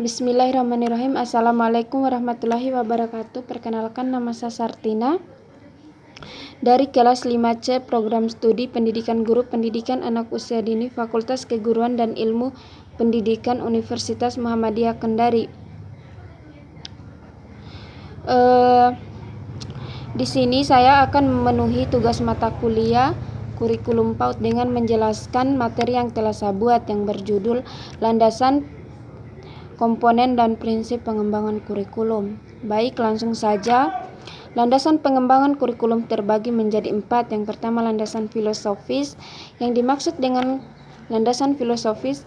Bismillahirrahmanirrahim. Assalamualaikum warahmatullahi wabarakatuh. Perkenalkan, nama saya Sartina dari kelas 5C Program Studi Pendidikan Guru Pendidikan Anak Usia Dini Fakultas Keguruan dan Ilmu Pendidikan Universitas Muhammadiyah Kendari. Di sini saya akan memenuhi tugas mata kuliah kurikulum PAUD dengan menjelaskan materi yang telah saya buat yang berjudul Landasan Komponen dan Prinsip Pengembangan Kurikulum. Baik, langsung saja. Landasan pengembangan kurikulum terbagi menjadi 4. Yang pertama, landasan filosofis. Yang dimaksud dengan landasan filosofis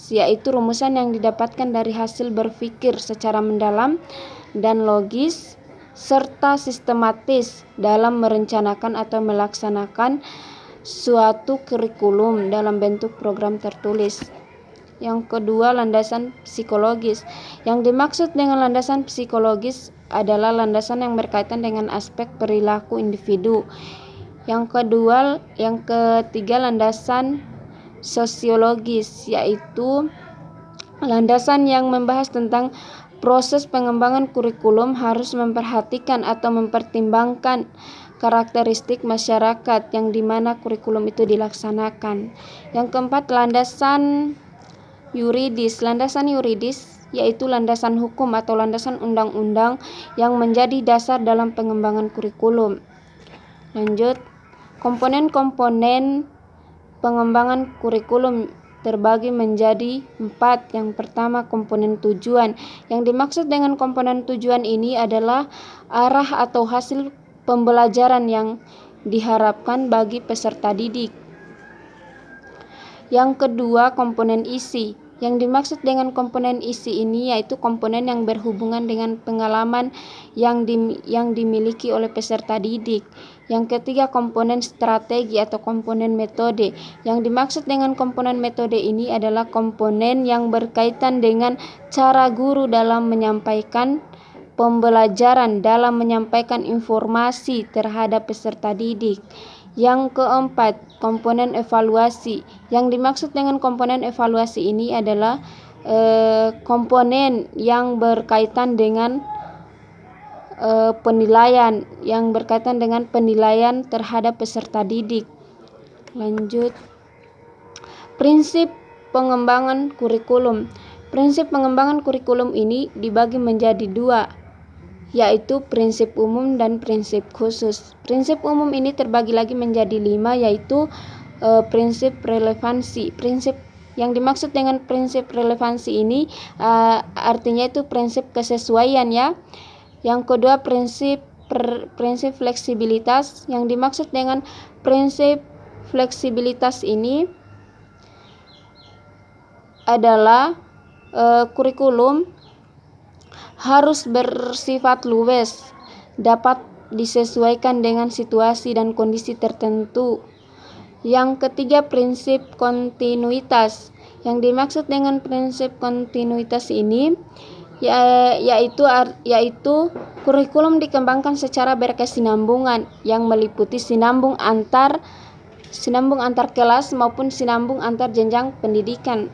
yaitu rumusan yang didapatkan dari hasil berpikir secara mendalam dan logis serta sistematis dalam merencanakan atau melaksanakan suatu kurikulum dalam bentuk program tertulis. Yang kedua, landasan psikologis. Yang dimaksud dengan landasan psikologis adalah landasan yang berkaitan dengan aspek perilaku individu. Yang ketiga, landasan sosiologis, yaitu landasan yang membahas tentang proses pengembangan kurikulum harus memperhatikan atau mempertimbangkan karakteristik masyarakat yang dimana kurikulum itu dilaksanakan. Yang keempat, landasan yuridis. Landasan yuridis yaitu landasan hukum atau landasan undang-undang yang menjadi dasar dalam pengembangan kurikulum. Lanjut, komponen-komponen pengembangan kurikulum terbagi menjadi 4. Yang pertama, komponen tujuan. Yang dimaksud dengan komponen tujuan ini adalah arah atau hasil pembelajaran yang diharapkan bagi peserta didik. Yang kedua, komponen isi. Yang dimaksud dengan komponen isi ini yaitu komponen yang berhubungan dengan pengalaman yang dimiliki oleh peserta didik. Yang ketiga, komponen strategi atau komponen metode. Yang dimaksud dengan komponen metode ini adalah komponen yang berkaitan dengan cara guru dalam menyampaikan pembelajaran, dalam menyampaikan informasi terhadap peserta didik. Yang keempat, komponen evaluasi. Yang dimaksud dengan komponen evaluasi ini adalah komponen yang berkaitan dengan penilaian, terhadap peserta didik. Lanjut, prinsip pengembangan kurikulum. Prinsip pengembangan kurikulum ini dibagi menjadi 2, yaitu prinsip umum dan prinsip khusus. Prinsip umum ini terbagi lagi menjadi 5, yaitu prinsip relevansi. Prinsip yang dimaksud dengan prinsip relevansi ini artinya itu prinsip kesesuaian ya. Yang kedua, prinsip fleksibilitas. Yang dimaksud dengan prinsip fleksibilitas ini adalah kurikulum harus bersifat luas, dapat disesuaikan dengan situasi dan kondisi tertentu. Yang ketiga, prinsip kontinuitas. Yang dimaksud dengan prinsip kontinuitas ini yaitu kurikulum dikembangkan secara berkesinambungan yang meliputi sinambung antar kelas maupun sinambung antar jenjang pendidikan.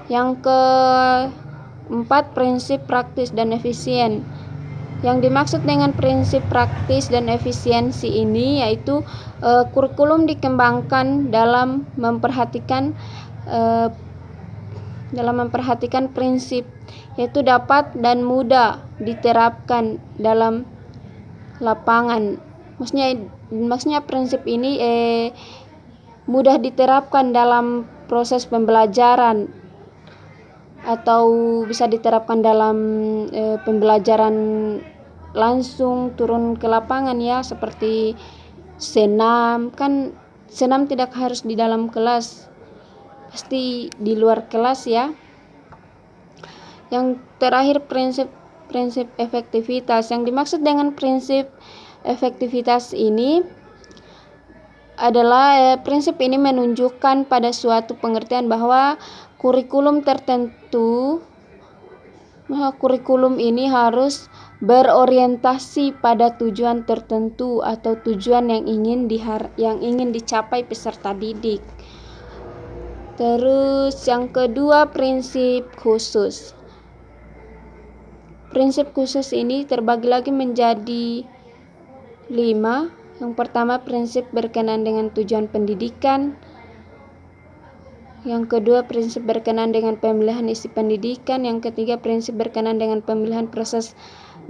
Yang keempat, prinsip praktis dan efisien. Yang dimaksud dengan prinsip praktis dan efisiensi ini yaitu kurikulum dikembangkan dalam memperhatikan prinsip, yaitu dapat dan mudah diterapkan dalam lapangan. Maksudnya prinsip ini mudah diterapkan dalam proses pembelajaran atau bisa diterapkan dalam pembelajaran langsung turun ke lapangan ya, seperti senam. Kan senam tidak harus di dalam kelas, pasti di luar kelas ya. Yang terakhir, prinsip efektivitas. Yang dimaksud dengan prinsip efektivitas ini adalah prinsip ini menunjukkan pada suatu pengertian bahwa kurikulum ini harus berorientasi pada tujuan tertentu atau tujuan yang ingin dicapai peserta didik. Terus yang kedua, prinsip khusus. Prinsip khusus ini terbagi lagi menjadi 5. Yang pertama, prinsip berkenaan dengan tujuan pendidikan. Yang kedua, prinsip berkenaan dengan pemilihan isi pendidikan. Yang ketiga, prinsip berkenaan dengan pemilihan proses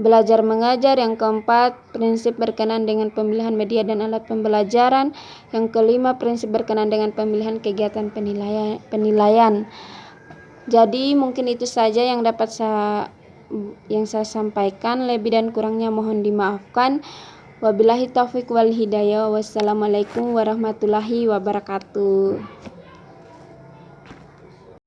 belajar mengajar. Yang keempat, prinsip berkenaan dengan pemilihan media dan alat pembelajaran. Yang kelima, prinsip berkenaan dengan pemilihan kegiatan penilaian. Jadi mungkin itu saja yang dapat saya sampaikan. Lebih dan kurangnya mohon dimaafkan. Wabillahi taufiq wal hidayah. Wassalamualaikum warahmatullahi wabarakatuh.